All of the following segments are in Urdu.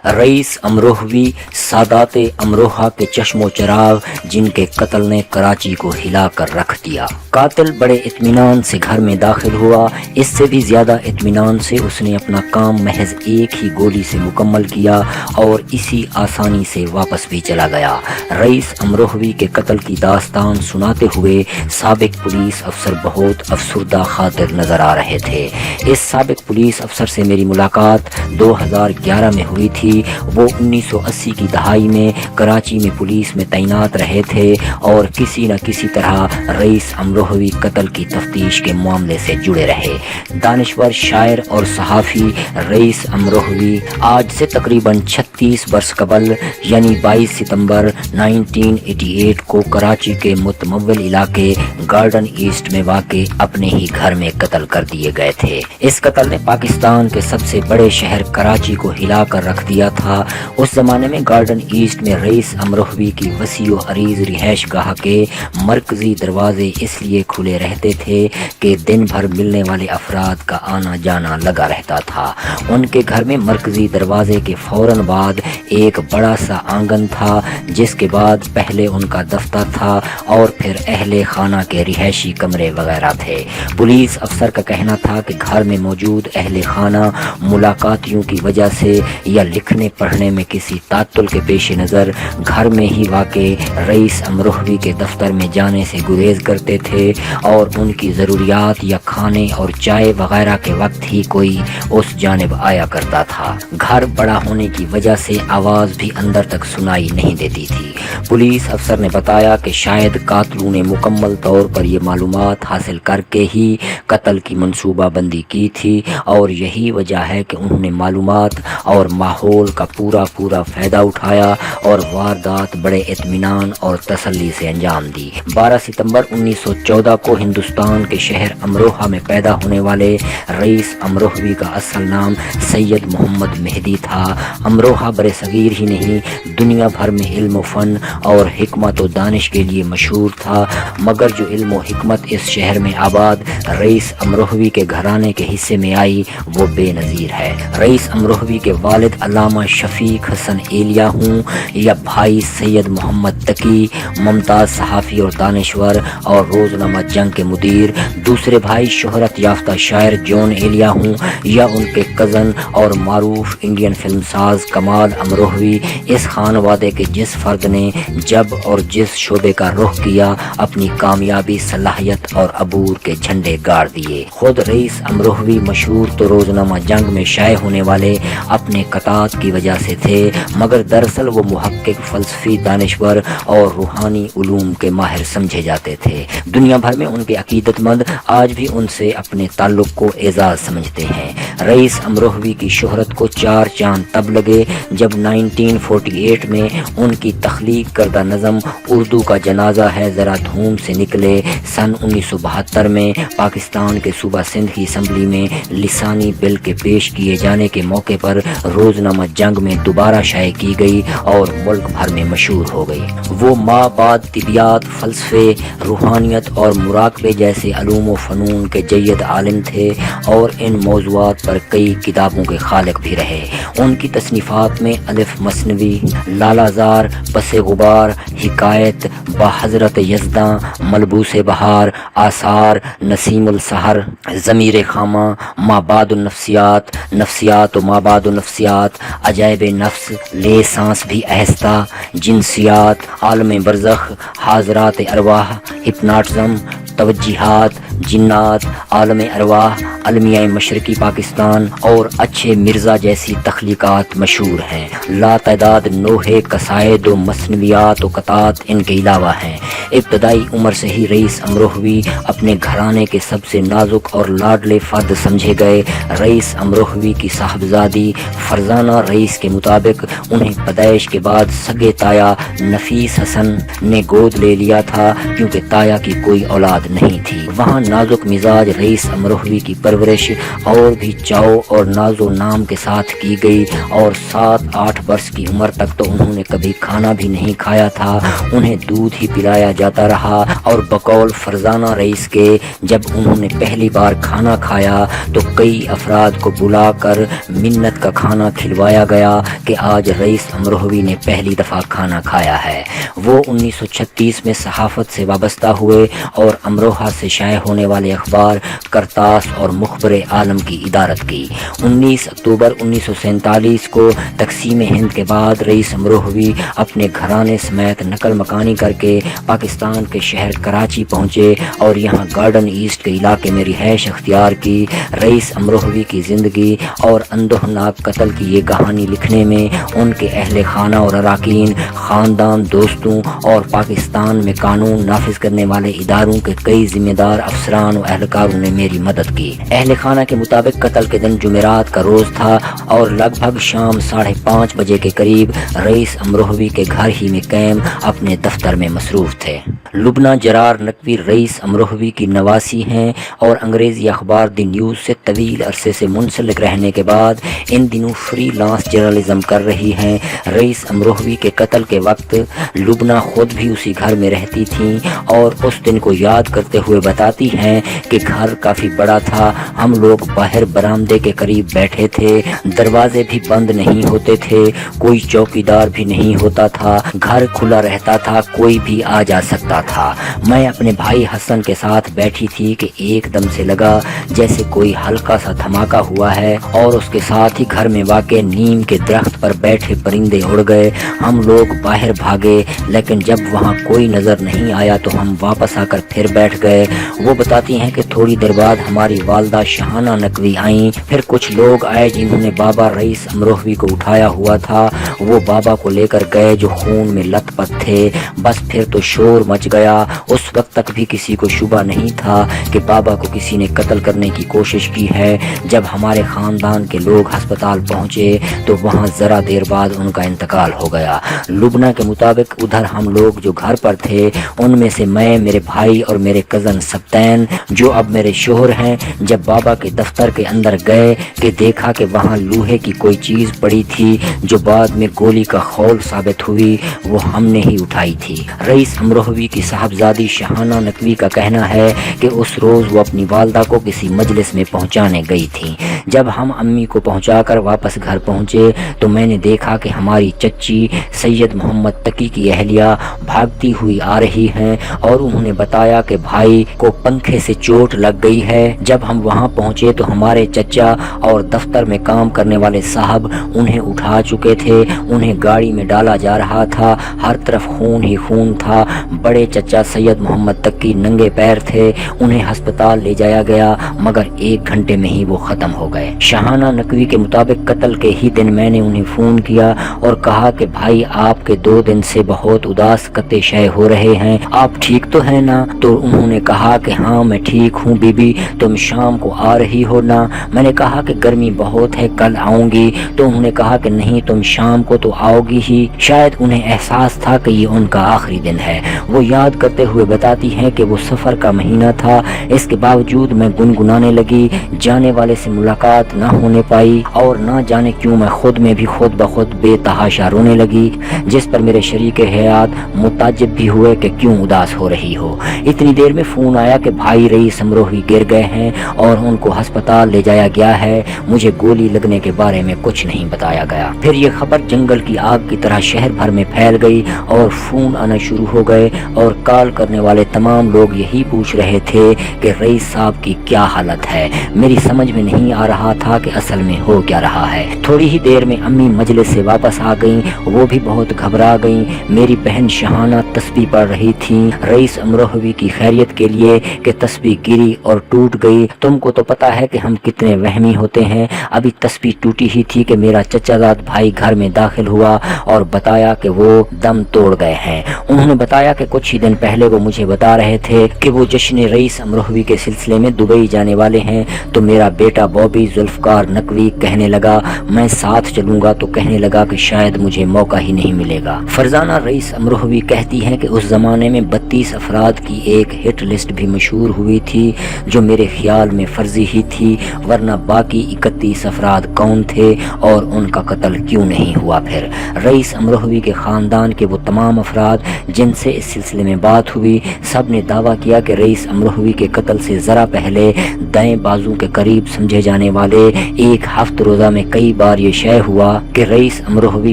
رئیس امروہوی سادات امروہہ کے چشم و چراغ جن کے قتل نے کراچی کو ہلا کر رکھ دیا۔ قاتل بڑے اطمینان سے گھر میں داخل ہوا، اس سے بھی زیادہ اطمینان سے اس نے اپنا کام محض ایک ہی گولی سے مکمل کیا اور اسی آسانی سے واپس بھی چلا گیا۔ رئیس امروہوی کے قتل کی داستان سناتے ہوئے سابق پولیس افسر بہت افسردہ خاطر نظر آ رہے تھے۔ اس سابق پولیس افسر سے میری ملاقات 2011 میں ہوئی تھی۔ وہ 1980 کی دہائی میں کراچی میں پولیس میں تعینات رہے تھے اور کسی نہ کسی طرح رئیس امروہوی قتل کی تفتیش کے معاملے سے جڑے رہے۔ دانشور شاعر اور صحافی رئیس امروہوی آج سے تقریباً 36 برس قبل یعنی 22 ستمبر 1988 کو کراچی کے متمول علاقے گارڈن ایسٹ میں واقع اپنے ہی گھر میں قتل کر دیے گئے تھے۔ اس قتل نے پاکستان کے سب سے بڑے شہر کراچی کو ہلا کر رکھ دیا تھا۔ اس زمانے میں گارڈن ایسٹ میں رئیس امروہوی کی وسیع و عریض رہائش گاہ کے مرکزی دروازے اس لیے کھلے رہتے تھے کہ دن بھر ملنے والے افراد کا آنا جانا لگا رہتا تھا۔ ان کے گھر میں مرکزی دروازے کے فوراً بعد ایک بڑا سا آنگن تھا، جس کے بعد پہلے ان کا دفتر تھا اور پھر اہل خانہ کے رہائشی کمرے وغیرہ تھے۔ پولیس افسر کا کہنا تھا کہ گھر میں موجود اہل خانہ ملاقاتیوں کی وجہ سے یا لکھنے پڑھنے میں کسی تعطل کے پیش نظر گھر میں ہی واقع رئیس امروہوی کے دفتر میں جانے سے گریز کرتے تھے اور ان کی ضروریات یا کھانے اور چائے وغیرہ کے وقت ہی کوئی اس جانب آیا کرتا تھا۔ گھر بڑا ہونے کی وجہ سے آواز بھی اندر تک سنائی نہیں دیتی تھی۔ پولیس افسر نے بتایا کہ شاید قاتلوں نے مکمل طور پر یہ معلومات حاصل کر کے ہی قتل کی منصوبہ بندی کی تھی اور یہی وجہ ہے کہ انہوں نے معلومات اور ماحول کا پورا فائدہ اٹھایا اور واردات بڑے اطمینان اور تسلی سے انجام دی۔ 12 ستمبر 1914 کو ہندوستان کے شہر امروہہ میں پیدا ہونے والے رئیس امروہوی کا اصل نام سید محمد مہدی تھا۔ امروہہ برِ صغیر ہی نہیں دنیا بھر میں علم و فن اور حکمت و دانش کے لیے مشہور تھا، مگر جو علم و حکمت اس شہر میں آباد رئیس امروہوی کے گھرانے کے حصے میں آئی وہ بے نظیر ہے۔ رئیس امروہوی کے والد علامہ شفیق حسن ایلیا ہوں یا بھائی سید محمد تقی ممتاز صحافی اور دانشور اور روزنامہ جنگ کے مدیر، دوسرے بھائی شہرت یافتہ شاعر جون ایلیا ہوں یا ان کے کزن اور معروف انڈین فلم ساز کمال امروہوی، اس خانوادے کے جس فرد نے جب اور جس شعبے کا رخ کیا اپنی کامیابی، صلاحیت اور عبور کے جھنڈے گاڑ دیے۔ خود رئیس امروہوی مشہور تو روزنامہ جنگ میں شائع ہونے والے اپنے قطعات کی وجہ سے تھے، مگر دراصل وہ محقق، فلسفی، دانشور اور روحانی علوم کے ماہر سمجھے جاتے تھے۔ دنیا بھر میں ان کے عقیدت مند آج بھی ان سے اپنے تعلق کو اعزاز سمجھتے ہیں۔ رئیس امروہوی کی شہرت کو 4 چاند تب لگے جب 1948 میں ان کی تخلیق کردہ نظم اردو کا جنازہ ہے ذرا دھوم سے نکلے سن 1972 میں پاکستان کے صوبہ سندھ کی اسمبلی میں لسانی بل کے پیش کیے جانے کے موقع پر روزنامہ جنگ میں دوبارہ شائع کی گئی اور ملک بھر میں مشہور ہو گئی۔ وہ ماں بعد طبیعت، فلسفے، روحانیت اور مراقبے جیسے علوم و فنون کے جید عالم تھے اور ان موضوعات پر کئی کتابوں کے خالق بھی رہے۔ ان کی تصنیفات میں الف مثنوی، لالہ زار، پس غبار، حکایت، با حضرت یزداں، ملبوس بہار، آثار، نسیم السحر، ضمیر خامہ، ما بعد النفسیات، نفسیات و ما بعد النفسیات، عجائب نفس، لے سانس بھی آہستہ، جنسیات، عالم برزخ، حاضرات ارواح، ہپناٹزم، توجیہات، جنات، عالم ارواح، المیہ مشرقی پاکستان اور اچھے مرزا جیسی تخلیقات مشہور ہیں۔ لا تعداد نوحے، قصائد و مثنویات و قطعات ان کے علاوہ ہیں۔ ابتدائی عمر سے ہی رئیس امروہوی اپنے گھرانے کے سب سے نازک اور لاڈلے فرد سمجھے گئے۔ رئیس امروہوی کی صاحبزادی فرزانہ رئیس کے مطابق انہیں پیدائش کے بعد سگے تایا نفیس حسن نے گود لے لیا تھا کیونکہ تایا کی کوئی اولاد نہیں تھی۔ وہاں نازک مزاج رئیس امروہوی کی پرورش اور بھی چاؤ اور ناز و نام کے ساتھ کی گئی اور 7-8 برس کی عمر تک تو انہوں نے کبھی کھانا بھی نہیں کھایا تھا، انہیں دودھ ہی پلایا جاتا رہا اور بقول فرزانہ رئیس کے جب انہوں نے پہلی بار کھانا کھایا تو کئی افراد کو بلا کر منت کا کھانا کھلوایا بتایا گیا کہ آج رئیس امروہوی نے پہلی دفعہ کھانا کھایا ہے۔ وہ 1936 میں صحافت سے وابستہ ہوئے اور امروہہ سے شائع ہونے والے اخبار کرتاس اور مخبر عالم کی ادارت کی۔ 19 اکتوبر 1947 کو تقسیم ہند کے بعد رئیس امروہوی اپنے گھرانے سمیت نقل مکانی کر کے پاکستان کے شہر کراچی پہنچے اور یہاں گارڈن ایسٹ کے علاقے میں رہائش اختیار کی۔ رئیس امروہوی کی زندگی اور اندوہناک قتل کی یہ کہانی لکھنے میں ان کے اہل خانہ اور اراکین، خاندان، دوستوں اور پاکستان میں قانون نافذ کرنے والے اداروں کے کئی ذمہ دار افسران و اہلکاروں نے میری مدد کی۔ اہل خانہ کے مطابق قتل کے دن جمعرات کا روز تھا اور لگ بھگ شام 5:30 بجے کے قریب رئیس امروہوی کے گھر ہی میں قائم اپنے دفتر میں مصروف تھے۔ لبنہ جرار نقوی رئیس امروہوی کی نواسی ہیں اور انگریزی اخبار دی نیوز سے طویل عرصے سے منسلک رہنے کے بعد ان دنوں فری لانس جرنلزم کر رہی ہیں۔ رئیس امروہوی کے قتل کے وقت لبنہ خود بھی اسی گھر میں رہتی تھیں اور اس دن کو یاد کرتے ہوئے بتاتی ہیں کہ گھر کافی بڑا تھا، ہم لوگ باہر برآمدے کے قریب بیٹھے تھے، دروازے بھی بند نہیں ہوتے تھے، کوئی چوکیدار بھی نہیں ہوتا تھا، گھر کھلا رہتا تھا، کوئی بھی آ جا سکتا تھا۔ میں اپنے بھائی حسن کے ساتھ بیٹھی تھی کہ ایک دم سے لگا جیسے کوئی ہلکا سا دھماکہ ہوا ہے اور اس کے ساتھ ہی گھر میں واقع نیم کے درخت پر بیٹھے پرندے اڑ گئے۔ ہم لوگ باہر بھاگے لیکن جب وہاں کوئی نظر نہیں آیا تو ہم واپس آ کر پھر بیٹھ گئے۔ وہ بتاتی ہیں کہ تھوڑی دیر بعد ہماری والدہ شہانہ نقوی آئیں، پھر کچھ لوگ آئے جنہوں نے بابا رئیس امروہوی کو اٹھایا ہوا تھا، وہ بابا کو لے کر گئے جو خون میں لت پت تھے۔ بس پھر تو شور مچ گیا۔ اس وقت تک بھی کسی کو شبہ نہیں تھا کہ بابا کو کسی نے قتل کرنے کی کوشش کی ہے۔ جب ہمارے خاندان کے لوگ ہسپتال پہنچے تو وہاں ذرا دیر بعد ان کا انتقال ہو گیا۔ لبنہ کے مطابق ادھر ہم لوگ جو گھر پر تھے ان میں سے میں، میرے بھائی اور میرے کزن سبتین جو اب میرے شوہر ہیں، جب بابا کے دفتر کے اندر گئے کہ دیکھا کہ وہاں لوہے کی کوئی چیز پڑی تھی جو بعد میں گولی کا خول ثابت ہوئی، وہ ہم نے ہی اٹھائی تھی۔ رئیس امروہوی کی صاحبزادی شہانہ نقوی کا کہنا ہے کہ اس روز وہ اپنی والدہ کو کسی مجلس میں پہنچانے گئی تھی۔ جب ہم امی کو پہنچا کر واپس گھر پہنچے تو میں نے دیکھا کہ ہماری چچی سید محمد تقی کی اہلیہ بھاگتی ہوئی آ رہی ہیں اور انہوں نے بتایا کہ بھائی کو پنکھے سے چوٹ لگ گئی ہے۔ جب ہم وہاں پہنچے تو ہمارے چچا اور دفتر میں کام کرنے والے صاحب انہیں اٹھا چکے تھے، انہیں گاڑی میں ڈالا جا رہا تھا، ہر طرف خون ہی خون تھا۔ بڑے چچا سید محمد تقی ننگے پیر تھے، انہیں ہسپتال لے جایا گیا مگر 1 گھنٹے میں ہی وہ ختم ہو گئے۔ شہانہ نقوی کے مطابق قتل کے ہی دن میں نے انہیں فون کیا اور کہا کہ بھائی آپ کے 2 دن سے بہت اداس قطع شے ہو رہے ہیں، آپ ٹھیک تو ہیں نا؟ تو انہوں نے کہا کہ ہاں میں ٹھیک ہوں بی بی، تم شام کو آ رہی ہو نا؟ میں نے کہا کہ گرمی بہت ہے، کل آؤں گی۔ تو انہوں نے کہا کہ نہیں تم شام کو تو آؤ گی ہی۔ شاید انہیں احساس تھا کہ یہ ان کا آخری دن ہے۔ وہ یاد کرتے ہوئے بتاتی ہیں کہ وہ سفر کا مہینہ تھا، اس کے باوجود میں گنگنانے لگی، جانے والے سے ملاقات نہ ہونے پائی اور نہ جانے کیوں میں خود میں بھی خود بخود بے تحاشا رونے لگی، جس پر میرے شریک حیات متعجب بھی ہوئے کہ کیوں اداس ہو رہی ہو۔ اتنی دیر میں فون آیا کہ بھائی رئیس امروہوی گر گئے ہیں اور ان کو ہسپتال لے جایا گیا ہے۔ مجھے گولی لگنے کے بارے میں کچھ نہیں بتایا گیا۔ پھر یہ خبر جنگل کی آگ کی طرح شہر بھر میں پھیل گئی اور فون آنا شروع ہو گئے اور کال کرنے والے تمام لوگ یہی پوچھ رہے تھے کہ رئیس صاحب کی کیا حالت ہے۔ میری سمجھ میں نہیں آ رہا تھا کہ اصل میں ہو کیا رہا ہے۔ تھوڑی ہی دیر میں امی مجلس سے واپس آ گئیں، وہ بھی بہت گھبرا گئیں۔ میری بہن شہانہ تسبیح پڑھ رہی تھی رئیس امروہوی کی خیریت کے لیے کہ تسبیح گری اور ٹوٹ گئی۔ تم کو تو پتا ہے کہ ہم کتنے وہمی ہوتے ہیں، ابھی تسبیح ٹوٹی ہی تھی کہ میرا چچا زاد بھائی گھر میں داخل ہوا اور بتایا کہ وہ دم توڑ گئے ہیں۔ انہوں نے بتایا کہ کچھ ہی دن پہلے وہ مجھے بتا رہے تھے کہ وہ جشن رئیس امروہوی کے سلسلے میں دبئی جانے والے ہیں، تو میرا بیٹا بابی ذوالفقار نقوی کہنے لگا میں ساتھ چلوں گا، تو کہنے لگا کہ شاید مجھے موقع ہی نہیں ملے گا۔ فرزانہ رئیس امروہوی کہتی ہیں کہ اس زمانے میں 32 افراد کی ایک ہٹ لسٹ بھی مشہور ہوئی تھی جو میرے خیال میں فرضی ہی تھی، ورنہ باقی 31 افراد کون تھے اور ان کا قتل کیوں نہیں ہوا؟ پھر رئیس امروہوی کے خاندان کے وہ تمام افراد جن سے اس سلسلے میں بات ہوئی، سب نے دعویٰ کیا کہ رئیس امروہوی کے قتل سے ذرا پہلے دائیں بازو کے قریب سمجھے جانے والے ایک ہفت روزہ میں کئی بار بعد یہ شائع ہوا کہ رئیس امروہوی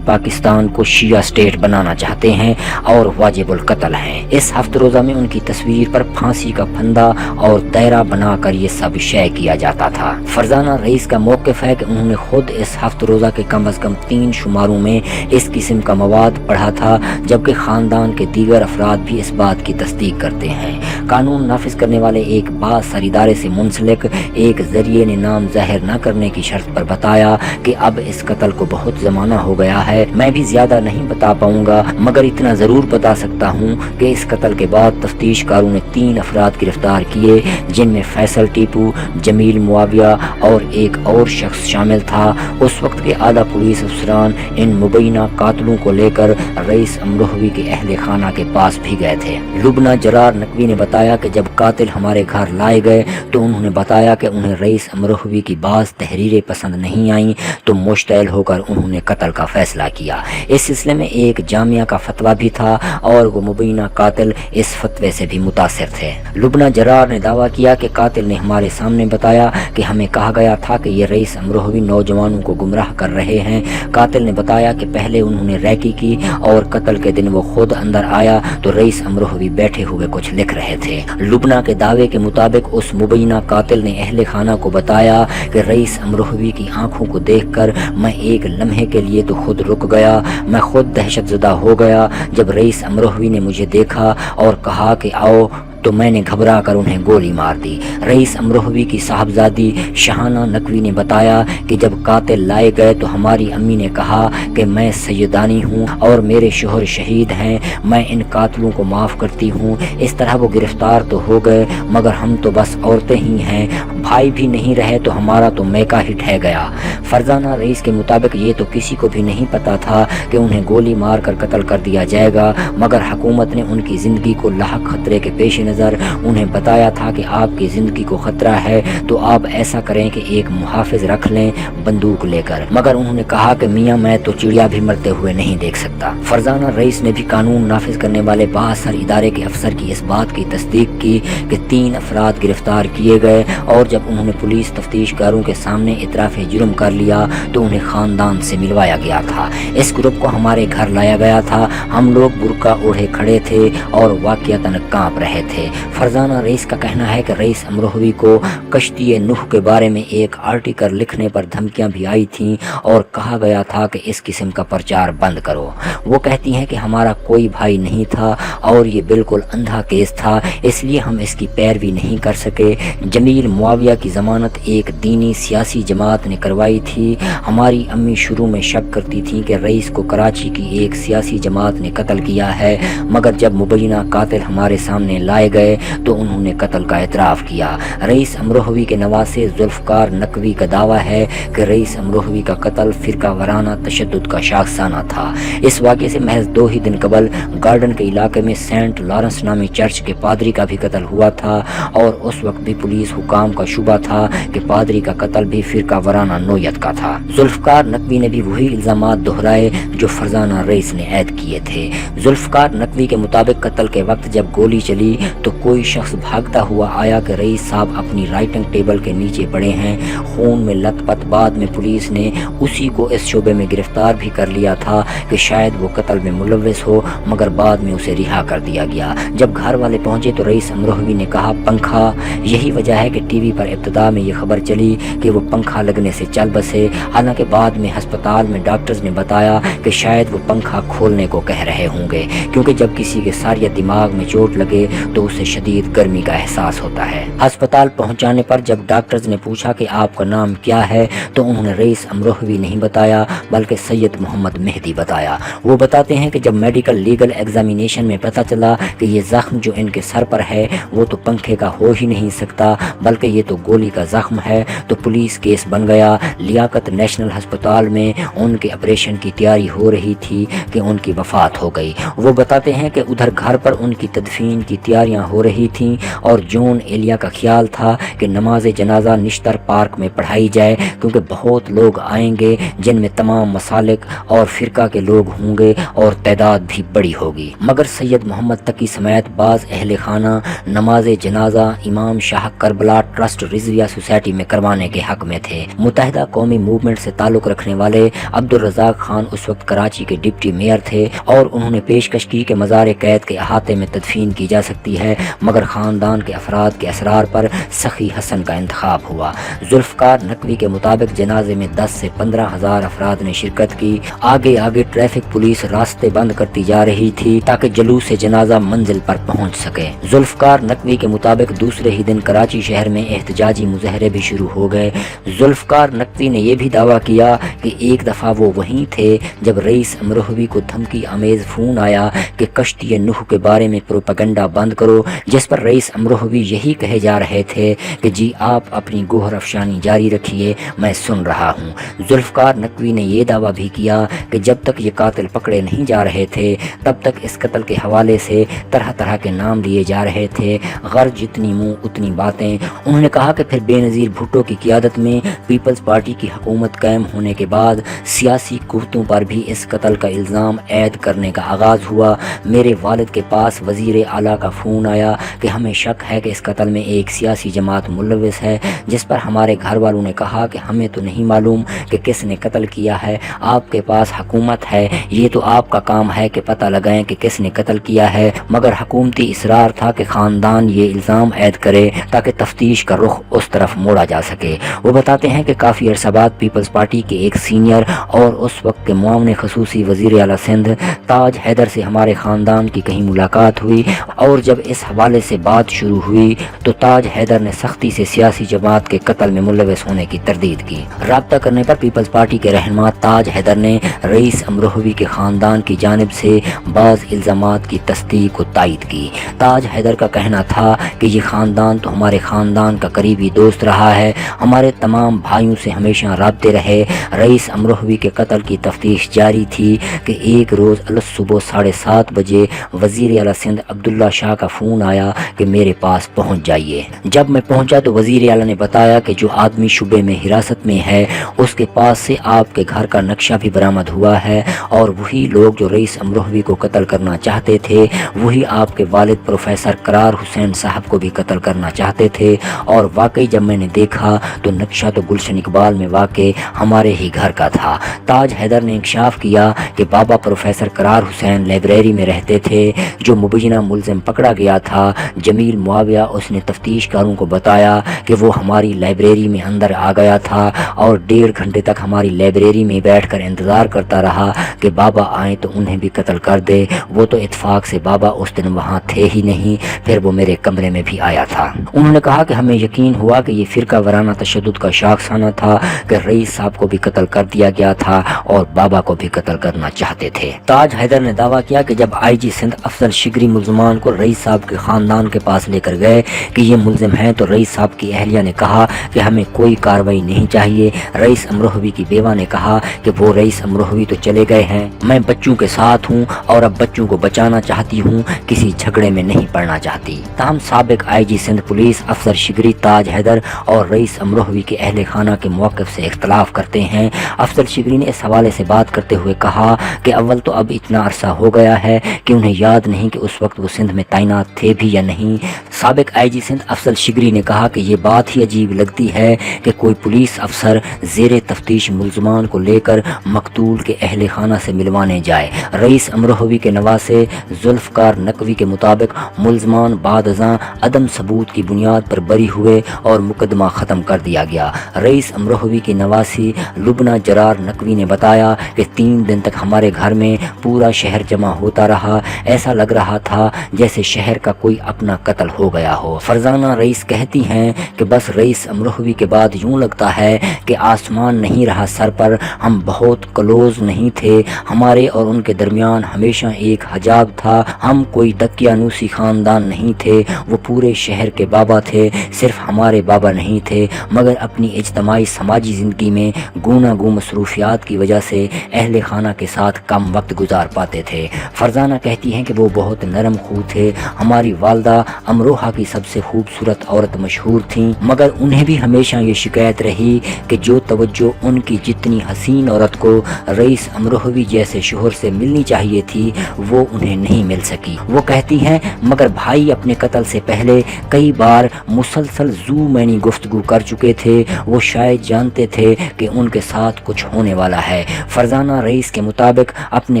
پاکستان کو شیعہ اسٹیٹ بنانا چاہتے ہیں اور واجب القتل ہیں۔ اس ہفت روزہ میں ان کی تصویر پر پھانسی کا پھندا اور دائرہ بنا کر یہ سب شائع کیا جاتا تھا۔ فرزانہ رئیس کا موقف ہے کہ انہوں نے خود اس ہفت روزہ کے کم از کم 3 شماروں میں اس قسم کا مواد پڑھا تھا، جبکہ خاندان کے دیگر افراد بھی اس بات کی تصدیق کرتے ہیں۔ قانون نافذ کرنے والے ایک بااثر ادارے سے منسلک ایک ذریعے نے نام ظاہر نہ کرنے کی شرط پر بتایا کہ اب اس قتل کو بہت زمانہ ہو گیا ہے، میں بھی زیادہ نہیں بتا پاؤں گا، مگر اتنا ضرور بتا سکتا ہوں کہ اس قتل کے بعد تفتیش کاروں نے 3 افراد گرفتار کیے، جن میں فیصل ٹیپو، جمیل معاویہ اور ایک اور شخص شامل تھا۔ اس وقت کے اعلیٰ پولیس افسران ان مبینہ قاتلوں کو لے کر رئیس امروہوی کے اہل خانہ کے پاس بھی گئے تھے۔ لبنہ جرار نقوی نے بتایا کہ جب قاتل ہمارے گھر لائے گئے تو انہوں نے بتایا کہ انہیں رئیس امروہوی کی بعض تحریریں پسند نہیں آئیں، تو مشتعل ہو کر انہوں نے قتل کا فیصلہ کیا۔ اس سلسلے میں ایک جامعہ کا فتویٰ بھی تھا اور وہ مبینہ قاتل اس فتوے سے بھی متاثر تھے۔ لبنہ جرار نے دعویٰ کیا کہ قاتل نے ہمارے سامنے بتایا کہ ہمیں کہا گیا تھا کہ یہ رئیس امروہوی نوجوانوں کو گمراہ کر رہے ہیں۔ قاتل نے بتایا کہ پہلے انہوں نے ریکی کی اور قتل کے دن وہ خود اندر آیا تو رئیس امروہوی بیٹھے ہوئے کچھ لکھ رہے تھے۔ لبنہ کے دعوے کے مطابق اس مبینہ قاتل نے اہل خانہ کو بتایا کہ رئیس امروہوی کی آنکھوں کو دیکھ کر میں ایک لمحے کے لیے تو خود رک گیا، میں خود دہشت زدہ ہو گیا۔ جب رئیس امروہوی نے مجھے دیکھا اور کہا کہ آؤ تو میں نے گھبرا کر انہیں گولی مار دی۔ رئیس امروہوی کی صاحبزادی شہانہ نقوی نے بتایا کہ جب قاتل لائے گئے تو ہماری امی نے کہا کہ میں سیدانی ہوں اور میرے شوہر شہید ہیں، میں ان قاتلوں کو معاف کرتی ہوں۔ اس طرح وہ گرفتار تو ہو گئے مگر ہم تو بس عورتیں ہی ہیں، بھائی بھی نہیں رہے تو ہمارا تو میکا ہی ٹھہ گیا۔ فرزانہ رئیس کے مطابق یہ تو کسی کو بھی نہیں پتا تھا کہ انہیں گولی مار کر قتل کر دیا جائے گا، مگر حکومت نے ان کی زندگی کو لاحق خطرے کے پیش نظر انہیں بتایا تھا کہ آپ کی زندگی کو خطرہ ہے تو آپ ایسا کریں کہ ایک محافظ رکھ لیں بندوق لے کر، مگر انہوں نے کہا کہ میاں میں تو چڑیا بھی مرتے ہوئے نہیں دیکھ سکتا۔ فرزانہ رئیس نے بھی قانون نافذ کرنے والے بااثر ادارے کے افسر کی اس بات کی تصدیق کی کہ 3 افراد گرفتار کیے گئے، اور جب انہوں نے پولیس تفتیش کاروں کے سامنے اعتراف جرم کر لیا تو انہیں خاندان سے ملوایا گیا تھا۔ اس گروپ کو ہمارے گھر لایا گیا تھا، ہم لوگ برقع اوڑھے کھڑے تھے اور واقعتاً کانپ رہے تھے۔ فرزانہ رئیس کا کہنا ہے کہ رئیس امروہوی کو کشتی نوح کے بارے میں ایک آرٹیکل لکھنے پر دھمکیاں بھی آئی تھیں اور کہا گیا تھا کہ اس قسم کا پرچار بند کرو۔ وہ کہتی ہیں کہ ہمارا کوئی بھائی نہیں تھا اور یہ بالکل اندھا کیس تھا، اس لیے ہم اس کی پیروی نہیں کر سکے۔ جمیل معاویہ کی ضمانت ایک دینی سیاسی جماعت نے کروائی تھی۔ ہماری امی شروع میں شک کرتی تھیں کہ رئیس کو کراچی کی ایک سیاسی جماعت نے قتل کیا ہے، مگر جب مبینہ قاتل ہمارے سامنے لائے گئے تو انہوں نے قتل کا اعتراف کیا۔ رئیس امروہوی کے نواسے ذوالفقار نقوی کا دعویٰ ہے کہ رئیس امروہوی کا قتل فرقہ وارانہ تشدد کا شاخسانہ تھا۔ اس واقعے سے محض 2 ہی دن قبل گارڈن کے علاقے میں سینٹ لارنس نامی چرچ کے پادری کا بھی قتل ہوا تھا، اور اس وقت بھی پولیس حکام کا شبہ تھا کہ پادری کا قتل بھی فرقہ وارانہ نوعیت کا تھا۔ ذوالفقار نقوی نے بھی وہی الزامات دہرائے جو فرزانہ رئیس نے عائد کیے تھے۔ ذوالفقار نقوی کے مطابق قتل کے وقت جب گولی چلی تو کوئی شخص بھاگتا ہوا آیا کہ رئیس صاحب اپنی رائٹنگ ٹیبل کے نیچے پڑے ہیں، خون میں لت پت۔ بعد میں پولیس نے اسی کو اس شعبے میں گرفتار بھی کر لیا تھا کہ شاید وہ قتل میں ملوث ہو، مگر بعد میں اسے رہا کر دیا گیا۔ جب گھر والے پہنچے تو رئیس امروہوی نے کہا پنکھا، یہی وجہ ہے کہ ٹی وی پر ابتدا میں یہ خبر چلی کہ وہ پنکھا لگنے سے چل بسے، حالانکہ بعد میں ہسپتال میں ڈاکٹرز نے بتایا کہ شاید وہ پنکھا کھولنے کو کہہ رہے ہوں گے، کیونکہ جب کسی کے سر یا دماغ میں چوٹ لگے تو اسے شدید گرمی کا احساس ہوتا ہے۔ ہسپتال پہنچانے پر جب ڈاکٹرز نے پوچھا کہ آپ کا نام کیا ہے تو انہوں نے رئیس امروہوی نہیں بتایا بلکہ سید محمد مہدی بتایا۔ وہ بتاتے ہیں کہ جب میڈیکل لیگل ایگزامینیشن میں پتہ چلا کہ یہ زخم جو ان کے سر پر ہے وہ تو پنکھے کا ہو ہی نہیں سکتا بلکہ یہ تو گولی کا زخم ہے، تو پولیس کیس بن گیا۔ لیاقت نیشنل ہسپتال میں ان کے آپریشن کی تیاری ہو رہی تھی کہ ان کی وفات ہو گئی۔ وہ بتاتے ہیں کہ ادھر گھر پر ان کی تدفین کی تیاریاں تیاریاں ہو رہی تھیں اور جون ایلیا کا خیال تھا کہ نماز جنازہ نشتر پارک میں پڑھائی جائے کیونکہ بہت لوگ آئیں گے جن میں تمام مسالک اور فرقہ کے لوگ ہوں گے اور تعداد بھی بڑی ہوگی۔ مگر سید محمد تقی سمیت بعض اہل خانہ نماز جنازہ امام شاہ کربلا ٹرسٹ رضویہ سوسائٹی میں کروانے کے حق میں تھے۔ متحدہ قومی موومنٹ سے تعلق رکھنے والے عبدالرزاق خان اس وقت کراچی کے ڈپٹی میئر تھے اور انہوں نے پیشکش کی کہ مزار قید کے احاطے میں تدفین کی جا سکتی ہے، مگر خاندان کے افراد کے اصرار پر سخی حسن کا انتخاب ہوا۔ ذوالفقار نقوی کے مطابق جنازے میں 10 سے 15 ہزار افراد نے شرکت کی۔ آگے ٹریفک پولیس راستے بند کرتی جا رہی تھی تاکہ جلوس جنازہ منزل پر پہنچ سکے۔ ذوالفقار نقوی کے مطابق دوسرے ہی دن کراچی شہر میں احتجاجی مظاہرے بھی شروع ہو گئے۔ ذوالفقار نقوی نے یہ بھی دعویٰ کیا کہ ایک دفعہ وہ وہیں تھے جب رئیس امروہوی کو دھمکی آمیز فون آیا کہ کشتی نوح کے بارے میں پروپیگنڈا بند کرو، جس پر رئیس امروہوی یہی کہے جا رہے تھے کہ جی آپ اپنی گوہر افشانی جاری رکھیے، میں سن رہا ہوں۔ ذوالفقار نقوی نے یہ دعویٰ بھی کیا کہ جب تک یہ قاتل پکڑے نہیں جا رہے تھے تب تک اس قتل کے حوالے سے طرح طرح کے نام لیے جا رہے تھے، غرض جتنی منہ اتنی باتیں۔ انہوں نے کہا کہ پھر بے نظیر بھٹو کی قیادت میں پیپلز پارٹی کی حکومت قائم ہونے کے بعد سیاسی قوتوں پر بھی اس قتل کا الزام عائد کرنے کا آغاز ہوا۔ میرے والد کے پاس وزیر اعلیٰ کا فون آیا کہ ہمیں شک ہے کہ اس قتل میں ایک سیاسی جماعت ملوث ہے، جس پر ہمارے گھر والوں نے کہا کہ ہمیں تو نہیں معلوم کہ کس نے قتل کیا ہے، آپ کے پاس حکومت ہے، یہ تو آپ کا کام ہے کہ پتہ لگائیں کہ کس نے قتل کیا ہے، مگر حکومتی اصرار تھا کہ خاندان یہ الزام عائد کرے تاکہ تفتیش کا رخ اس طرف موڑا جا سکے۔ وہ بتاتے ہیں کہ کافی عرصہ بعد پیپلز پارٹی کے ایک سینئر اور اس وقت کے معاون خصوصی وزیر اعلیٰ سندھ تاج حیدر سے ہمارے خاندان کی کہیں ملاقات ہوئی اور جب اس حوالے سے بات شروع ہوئی تو تاج حیدر نے سختی سے سیاسی جماعت کے قتل میں ملوث ہونے کی تردید کی۔ رابطہ کرنے پر پیپلز پارٹی کے رہنما تاج حیدر نے رئیس امروہوی کے خاندان کی جانب سے بعض الزامات کی تصدیق و تائید کی۔ تاج حیدر کا کہنا تھا کہ یہ خاندان تو ہمارے خاندان کا قریبی دوست رہا ہے، ہمارے تمام بھائیوں سے ہمیشہ رابطے رہے۔ رئیس امروہوی کے قتل کی تفتیش جاری تھی کہ ایک روز صبح 7:30 بجے وزیر اعلیٰ سندھ عبداللہ شاہ کا فون آیا کہ میرے پاس پہنچ جائیے۔ جب میں پہنچا تو وزیر اعلیٰ نے بتایا کہ جو آدمی شبے میں حراست میں ہے اس کے پاس سے آپ کے گھر کا نقشہ بھی برآمد ہوا ہے اور وہی لوگ جو رئیس امروہوی کو قتل کرنا چاہتے تھے وہی آپ کے والد پروفیسر قرار حسین صاحب کو بھی قتل کرنا چاہتے تھے، اور واقعی جب میں نے دیکھا تو نقشہ تو گلشن اقبال میں واقع ہمارے ہی گھر کا تھا۔ تاج حیدر نے انکشاف کیا کہ بابا پروفیسر قرار حسین لائبریری میں رہتے تھے۔ جو مبینہ ملزم پکڑا گیا تھا جمیل معاویہ، اس نے تفتیش کاروں کو بتایا کہ وہ ہماری لائبریری میں اندر آ گیا تھا اور 1.5 گھنٹے تک ہماری لائبریری میں بیٹھ کر انتظار کرتا رہا کہ بابا آئیں تو انہیں بھی قتل کر دے۔ وہ تو اتفاق سے بابا اس دن وہاں تھے ہی نہیں، پھر وہ میرے کمرے میں بھی آیا تھا۔ انہوں نے کہا کہ ہمیں یقین ہوا کہ یہ فرقہ وارانہ تشدد کا شاخسانہ تھا کہ رئیس صاحب کو بھی قتل کر دیا گیا تھا اور بابا کو بھی قتل کرنا چاہتے تھے۔ تاج حیدر نے دعویٰ کیا کہ جب آئی جی سندھ افضل شگری ملزمان کو رئیس صاحب کے خاندان کے پاس لے کر گئے کہ یہ ملزم ہیں تو رئیس صاحب کی اہلیہ نے کہا کہ ہمیں کوئی کارروائی نہیں چاہیے۔ رئیس امروہوی کی بیوہ نے کہا کہ وہ رئیس امروہوی تو چلے گئے ہیں، میں بچوں کے ساتھ ہوں اور اب بچوں کو بچانا چاہتی ہوں، کسی جھگڑے میں نہیں پڑنا چاہتی۔ تاہم سابق آئی جی سندھ پولیس افسر شگری تاج حیدر اور رئیس امروہوی کے اہل خانہ کے موقف سے اختلاف کرتے ہیں۔ افسر شگری نے اس حوالے سے بات کرتے ہوئے کہا کہ اول تو اب اتنا عرصہ ہو گیا ہے کہ انہیں یاد نہیں کہ اس وقت وہ سندھ میں تعینات تھے بھی یا نہیں۔ سابق آئی جی سندھ افضل شگری نے کہا کہ یہ بات ہی عجیب لگتی ہے کہ کوئی پولیس افسر زیر تفتیش ملزمان کو لے کر مقتول کے اہل خانہ سے ملوانے جائے۔ رئیس امروہوی کے نواسے ذوالفقار نقوی کے مطابق ملزمان بعد ازاں عدم ثبوت کی بنیاد پر بری ہوئے اور مقدمہ ختم کر دیا گیا۔ رئیس امروہوی کی نواسی لبنہ جرار نقوی نے بتایا کہ 3 دن تک ہمارے گھر میں پورا شہر جمع ہوتا رہا، ایسا لگ رہا تھا جیسے شہر کا کوئی اپنا قتل ہو گیا ہو۔ فرزانہ رئیس کہتی ہیں کہ بس رئیس امروہوی کے بعد یوں لگتا ہے کہ آسمان نہیں رہا سر پر، ہم بہت کلوز نہیں تھے، ہمارے اور ان کے درمیان ہمیشہ ایک حجاب تھا، ہم کوئی دقیانوسی خاندان نہیں تھے، وہ پورے شہر کے بابا تھے، صرف ہمارے بابا نہیں تھے، مگر اپنی اجتماعی سماجی زندگی میں گوناگوں مصروفیات کی وجہ سے اہل خانہ کے ساتھ کم وقت گزار پاتے تھے۔ فرزانہ کہتی ہیں کہ وہ بہت نرم خو تھے، ہم ہماری والدہ امروہہ کی سب سے خوبصورت عورت مشہور تھیں، مگر انہیں بھی ہمیشہ یہ شکایت رہی کہ جو توجہ ان کی جتنی حسین عورت کو رئیس امروہوی جیسے شوہر سے ملنی چاہیے تھی وہ انہیں نہیں مل سکی۔ وہ کہتی ہیں مگر بھائی اپنے قتل سے پہلے کئی بار مسلسل زومینی گفتگو کر چکے تھے، وہ شاید جانتے تھے کہ ان کے ساتھ کچھ ہونے والا ہے۔ فرزانہ رئیس کے مطابق اپنے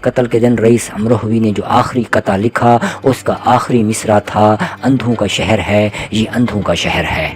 قتل کے دن رئیس امروہوی نے جو آخری قطعہ لکھا اس کا آخری مصرع تھا، اندھوں کا شہر ہے یہ اندھوں کا شہر ہے۔